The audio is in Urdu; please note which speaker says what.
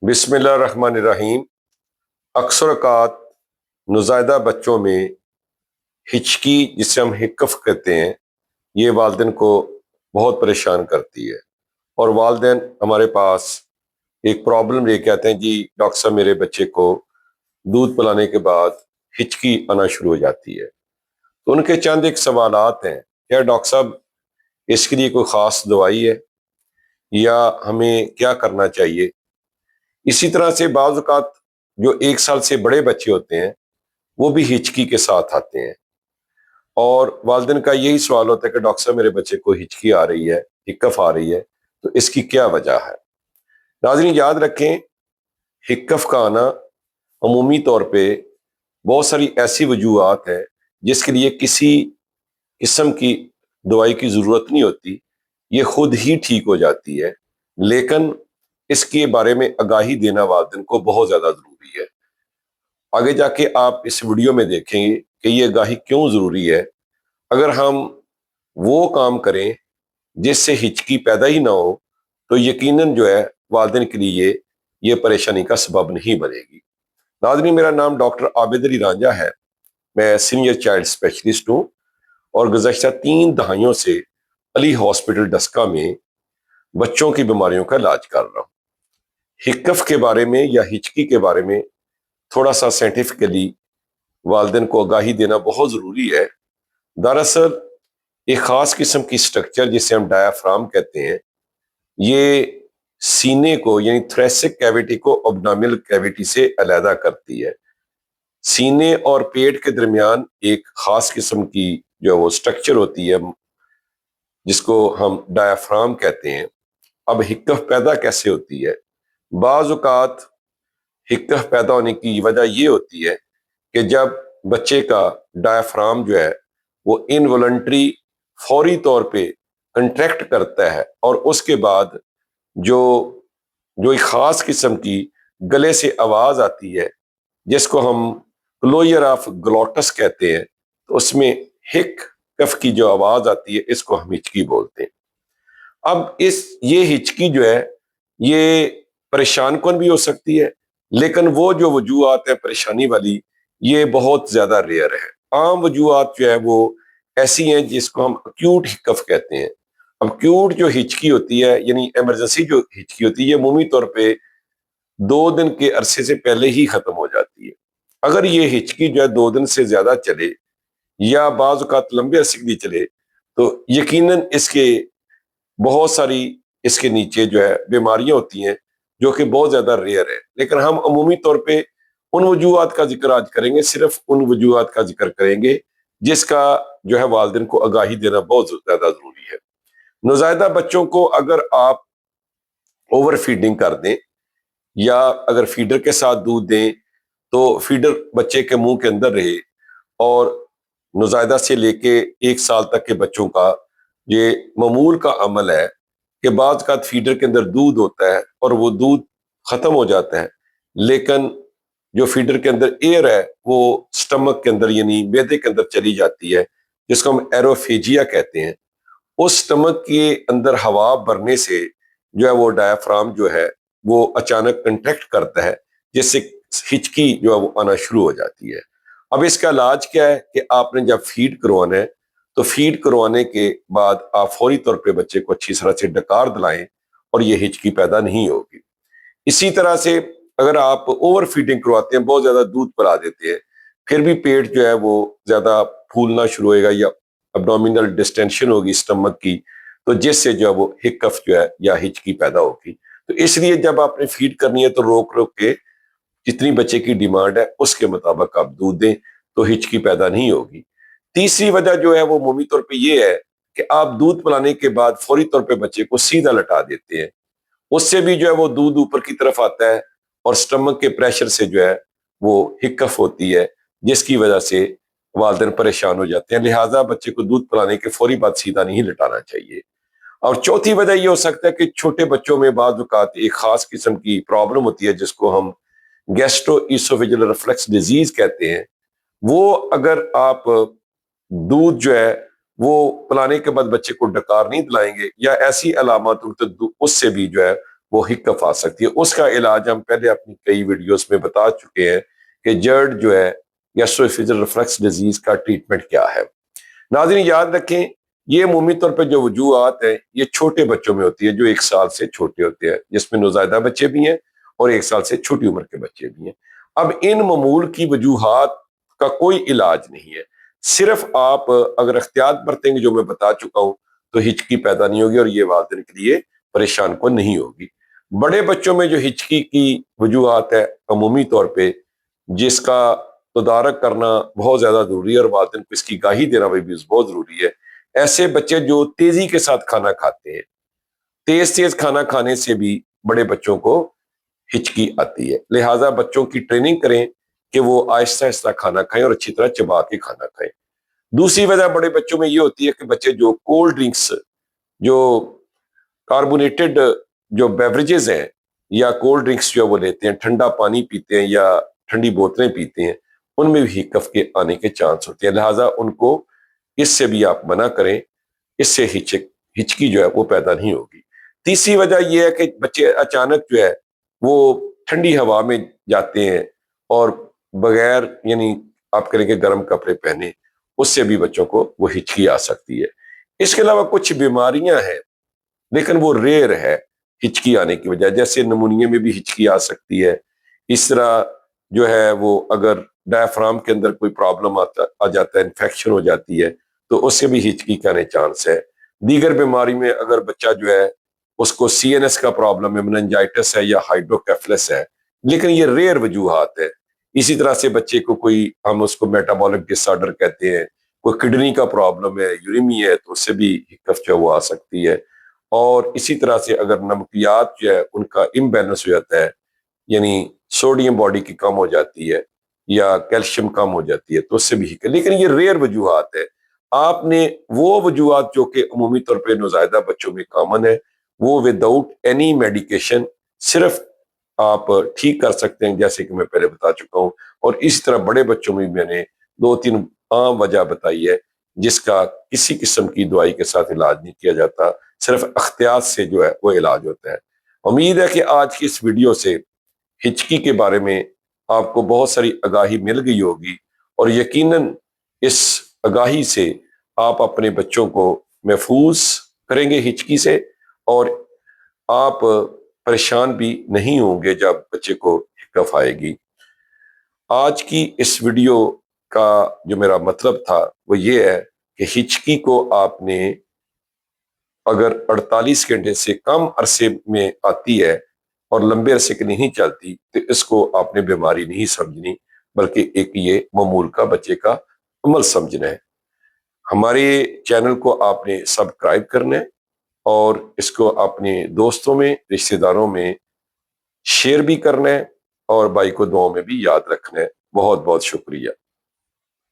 Speaker 1: بسم اللہ الرحمن الرحیم۔ اکثر اوقات نوزائیدہ بچوں میں ہچکی، جسے ہم ہکف کہتے ہیں، یہ والدین کو بہت پریشان کرتی ہے، اور والدین ہمارے پاس ایک پرابلم لے کے آتے ہیں، جی ڈاکٹر صاحب میرے بچے کو دودھ پلانے کے بعد ہچکی آنا شروع ہو جاتی ہے۔ تو ان کے چند ایک سوالات ہیں، کیا ڈاکٹر صاحب اس کے لیے کوئی خاص دوائی ہے یا ہمیں کیا کرنا چاہیے؟ اسی طرح سے بعض اوقات جو 1 سال سے بڑے بچے ہوتے ہیں وہ بھی ہچکی کے ساتھ آتے ہیں، اور والدین کا یہی سوال ہوتا ہے کہ ڈاکٹر صاحب میرے بچے کو ہچکی آ رہی ہے، ہکف آ رہی ہے، تو اس کی کیا وجہ ہے؟ ناظرین یاد رکھیں، ہکف کا آنا عمومی طور پہ بہت ساری ایسی وجوہات ہیں جس کے لیے کسی قسم کی دوائی کی ضرورت نہیں ہوتی، یہ خود ہی ٹھیک ہو جاتی ہے، لیکن اس کے بارے میں آگاہی دینا والدین کو بہت زیادہ ضروری ہے۔ آگے جا کے آپ اس ویڈیو میں دیکھیں گے کہ یہ آگاہی کیوں ضروری ہے۔ اگر ہم وہ کام کریں جس سے ہچکی پیدا ہی نہ ہو تو یقیناً جو ہے والدین کے لیے یہ پریشانی کا سبب نہیں بنے گی۔ ناظرین، میرا نام ڈاکٹر عابد علی رانجھا ہے، میں سینئر چائلڈ اسپیشلسٹ ہوں، اور گزشتہ 3 دہائیوں سے علی ہاسپٹل ڈسکا میں بچوں کی بیماریوں کا علاج کر رہا ہوں۔ ہکف کے بارے میں یا ہچکی کے بارے میں تھوڑا سا سائنٹیفکلی والدین کو آگاہی دینا بہت ضروری ہے۔ دراصل ایک خاص قسم کی سٹرکچر جسے ہم ڈایافرام کہتے ہیں، یہ سینے کو یعنی تھریسک کیویٹی کو ابڈومینل کیویٹی سے علیحدہ کرتی ہے۔ سینے اور پیٹ کے درمیان ایک خاص قسم کی جو وہ سٹرکچر ہوتی ہے جس کو ہم ڈایافرام کہتے ہیں۔ اب ہکف پیدا کیسے ہوتی ہے؟ بعض اوقات ہکف پیدا ہونے کی وجہ یہ ہوتی ہے کہ جب بچے کا ڈایافرام جو ہے وہ انوالنٹری فوری طور پہ کنٹریکٹ کرتا ہے، اور اس کے بعد جو ایک خاص قسم کی گلے سے آواز آتی ہے جس کو ہم کلوئر آف گلوٹس کہتے ہیں، تو اس میں ہک کف کی جو آواز آتی ہے اس کو ہم ہچکی بولتے ہیں۔ اب یہ ہچکی جو ہے یہ پریشان کن بھی ہو سکتی ہے، لیکن وہ جو وجوہات ہیں پریشانی والی، یہ بہت زیادہ ریئر ہے۔ عام وجوہات جو ہے وہ ایسی ہیں جس کو ہم اکیوٹ ہکف کہتے ہیں۔ اب اکیوٹ جو ہچکی ہوتی ہے یعنی ایمرجنسی جو ہچکی ہوتی ہے، یہ عمومی طور پہ 2 دن کے عرصے سے پہلے ہی ختم ہو جاتی ہے۔ اگر یہ ہچکی جو ہے 2 دن سے زیادہ چلے یا بعض اوقات لمبے عرصے کے لیے چلے تو یقیناً اس کے بہت ساری اس کے نیچے جو ہے بیماریاں ہوتی ہیں جو کہ بہت زیادہ ریئر ہے، لیکن ہم عمومی طور پہ ان وجوہات کا ذکر آج کریں گے، صرف ان وجوہات کا ذکر کریں گے جس کا جو ہے والدین کو آگاہی دینا بہت زیادہ ضروری ہے۔ نوزائیدہ بچوں کو اگر آپ اوور فیڈنگ کر دیں یا اگر فیڈر کے ساتھ دودھ دیں تو فیڈر بچے کے منہ کے اندر رہے، اور نوزائیدہ سے لے کے 1 سال تک کے بچوں کا یہ معمول کا عمل ہے کہ بعض اوقات فیڈر کے اندر دودھ ہوتا ہے اور وہ دودھ ختم ہو جاتا ہے، لیکن جو فیڈر کے اندر ایئر ہے وہ سٹمک کے اندر یعنی معدے کے اندر چلی جاتی ہے، جس کو ہم ایروفیجیا کہتے ہیں۔ اس سٹمک کے اندر ہوا بھرنے سے جو ہے وہ ڈایافرام جو ہے وہ اچانک کنٹریکٹ کرتا ہے، جس سے ہچکی جو ہے وہ آنا شروع ہو جاتی ہے۔ اب اس کا علاج کیا ہے کہ آپ نے جب فیڈ کروانا ہے تو فیڈ کروانے کے بعد آپ فوری طور پہ بچے کو اچھی طرح سے ڈکار دلائیں اور یہ ہچکی پیدا نہیں ہوگی۔ اسی طرح سے اگر آپ اوور فیڈنگ کرواتے ہیں، بہت زیادہ دودھ پلا دیتے ہیں، پھر بھی پیٹ جو ہے وہ زیادہ پھولنا شروع ہوئے گا یا ابڈومینل ڈسٹینشن ہوگی سٹمک کی، تو جس سے جو ہے وہ ہکف جو ہے یا ہچکی پیدا ہوگی۔ تو اس لیے جب آپ نے فیڈ کرنی ہے تو روک روک کے جتنی بچے کی ڈیمانڈ ہے اس کے مطابق آپ دودھ دیں تو ہچکی پیدا نہیں ہوگی۔ تیسری وجہ جو ہے وہ عمومی طور پہ یہ ہے کہ آپ دودھ پلانے کے بعد فوری طور پہ بچے کو سیدھا لٹا دیتے ہیں، اس سے بھی جو ہے وہ دودھ اوپر کی طرف آتا ہے اور سٹمک کے پریشر سے جو ہے وہ ہکف ہوتی ہے، جس کی وجہ سے والدین پریشان ہو جاتے ہیں۔ لہٰذا بچے کو دودھ پلانے کے فوری بعد سیدھا نہیں لٹانا چاہیے۔ اور چوتھی وجہ یہ ہو سکتا ہے کہ چھوٹے بچوں میں بعض اوقات ایک خاص قسم کی پرابلم ہوتی ہے جس کو ہم گیسٹرو ایسوفیجل ریفلکس ڈیزیز کہتے ہیں۔ وہ اگر آپ دودھ جو ہے وہ پلانے کے بعد بچے کو ڈکار نہیں دلائیں گے یا ایسی علامات ہوں تو اس سے بھی جو ہے وہ ہکف آ سکتی ہے. اس کا علاج ہم پہلے اپنی کئی ویڈیوز میں بتا چکے ہیں کہ جرڈ جو ہے گیسٹرواسوفیجل ریفلکس ڈیزیز کا ٹریٹمنٹ کیا ہے. ناظرین یاد رکھیں یہ عمومی طور پہ جو وجوہات ہیں یہ چھوٹے بچوں میں ہوتی ہے جو 1 سال سے چھوٹے ہوتے ہیں، جس میں نوزائیدہ بچے بھی ہیں اور 1 سال سے چھوٹی عمر کے بچے بھی ہیں. اب ان معمول کی وجوہات کا کوئی علاج نہیں ہے، صرف آپ اگر احتیاط برتیں گے جو میں بتا چکا ہوں تو ہچکی پیدا نہیں ہوگی اور یہ والدین کے لیے پریشان کو نہیں ہوگی. بڑے بچوں میں جو ہچکی کی وجوہات ہے عمومی طور پہ جس کا تدارک کرنا بہت زیادہ ضروری ہے اور والدین کو اس کی گاہی دینا بھی بہت ضروری ہے. ایسے بچے جو تیزی کے ساتھ کھانا کھاتے ہیں، تیز کھانا کھانے سے بھی بڑے بچوں کو ہچکی آتی ہے، لہٰذا بچوں کی ٹریننگ کریں کہ وہ آہستہ آہستہ کھانا کھائیں اور اچھی طرح چبا کے کھانا کھائیں. دوسری وجہ بڑے بچوں میں یہ ہوتی ہے کہ بچے جو کولڈ ڈرنکس، جو کاربونیٹڈ جو بیوریجز ہیں یا کولڈ ڈرنکس جو وہ لیتے ہیں، ٹھنڈا پانی پیتے ہیں یا ٹھنڈی بوتلیں پیتے ہیں، ان میں بھی ہکف کے آنے کے چانس ہوتے ہیں. لہٰذا ان کو اس سے بھی آپ منع کریں، اس سے ہچکی جو ہے وہ پیدا نہیں ہوگی. تیسری وجہ یہ ہے کہ بچے اچانک جو ہے وہ ٹھنڈی ہوا میں جاتے ہیں اور بغیر یعنی آپ کریں کہ گرم کپڑے پہنے، اس سے بھی بچوں کو وہ ہچکی آ سکتی ہے. اس کے علاوہ کچھ بیماریاں ہیں لیکن وہ ریئر ہے ہچکی آنے کی وجہ، جیسے نمونیا میں بھی ہچکی آ سکتی ہے. اس طرح جو ہے وہ اگر ڈائفرام کے اندر کوئی پرابلم آ جاتا ہے، انفیکشن ہو جاتی ہے تو اس سے بھی ہچکی کا آنے چانس ہے. دیگر بیماری میں اگر بچہ جو ہے اس کو سی این ایس کا پرابلم ہے، مننجائٹس ہے یا ہائیڈروکیفلس ہے، لیکن یہ ریئر وجوہات ہے. اسی طرح سے بچے کو کوئی ہم اس کو میٹابولک ڈس آرڈر کہتے ہیں، کوئی کڈنی کا پرابلم ہے، یوریمی ہے، تو اس سے بھی ہکف جو ہے وہ آ سکتی ہے. اور اسی طرح سے اگر نمکیات جو ہے ان کا امبیلنس ہو جاتا ہے، یعنی سوڈیم باڈی کی کم ہو جاتی ہے یا کیلشیم کم ہو جاتی ہے تو اس سے بھی لیکن یہ ریئر وجوہات ہے. آپ نے وہ وجوہات جو کہ عمومی طور پہ نوزائیدہ بچوں میں کامن ہے وہ وداؤٹ اینی میڈیکیشن صرف آپ ٹھیک کر سکتے ہیں، جیسے کہ میں پہلے بتا چکا ہوں. اور اسی طرح بڑے بچوں میں میں نے 2-3 عام وجہ بتائی ہے جس کا کسی قسم کی دوائی کے ساتھ علاج نہیں کیا جاتا، صرف احتیاط سے جو ہے وہ علاج ہوتا ہے. امید ہے کہ آج کی اس ویڈیو سے ہچکی کے بارے میں آپ کو بہت ساری آگاہی مل گئی ہوگی اور یقیناً اس آگاہی سے آپ اپنے بچوں کو محفوظ کریں گے ہچکی سے اور آپ پریشان بھی نہیں ہوں گے جب بچے کو ہکف آئے گی. آج کی اس ویڈیو کا جو میرا مطلب تھا وہ یہ ہے کہ ہچکی کو آپ نے اگر 48 گھنٹے سے کم عرصے میں آتی ہے اور لمبے عرصے کی نہیں چلتی تو اس کو آپ نے بیماری نہیں سمجھنی بلکہ ایک یہ معمول کا بچے کا عمل سمجھنا ہے. ہمارے چینل کو آپ نے سبسکرائب کرنا ہے اور اس کو اپنے دوستوں میں، رشتہ داروں میں شیئر بھی کرنا ہے اور بھائی کو دعاؤں میں بھی یاد رکھنا ہے. بہت بہت شکریہ.